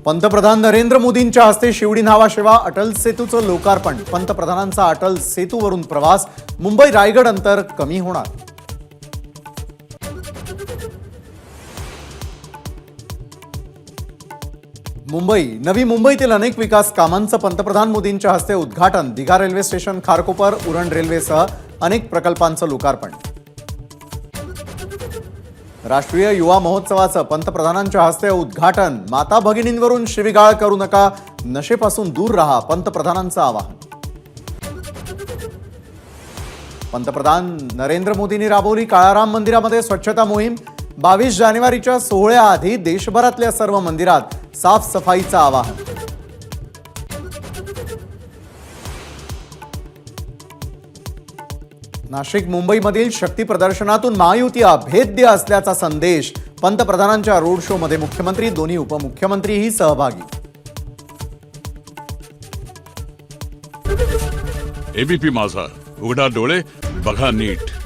पंतप्रधान नरेंद्र मोदींच्या हस्ते शिवडी न्हावा शेवा अटल सेतूचं लोकार्पण। पंतप्रधानांचा अटल सेतूवरून प्रवास। मुंबई रायगड अंतर कमी होणार। मुंबई नवी मुंबईतील अनेक विकास कामांचं पंतप्रधान मोदींच्या हस्ते उद्घाटन। दिघा रेल्वे स्टेशन, खारकोपर, उरण रेल्वेसह अनेक प्रकल्पांचं लोकार्पण। राष्ट्रीय युवा महोत्सवाचं पंतप्रधानांच्या हस्ते उद्घाटन। माता भगिनींवरून शिवीगाळ करू नका, नशेपासून दूर रहा, पंतप्रधानांचं आवाहन। पंतप्रधान नरेंद्र मोदींनी राबवली काळाराम मंदिरामध्ये स्वच्छता मोहीम। 22 जानेवारीच्या सोहळ्याआधी देशभरातल्या सर्व मंदिरात साफसफाईचं आवाहन। नाशिक मुंबईमधील शक्ती प्रदर्शनातून महायुती अभेद्य असल्याचा संदेश। पंतप्रधानांच्या रोड शो मध्ये मुख्यमंत्री, दोन्ही उपमुख्यमंत्रीही सहभागी। एबीपी माझा, उघडा डोळे बघा नीट।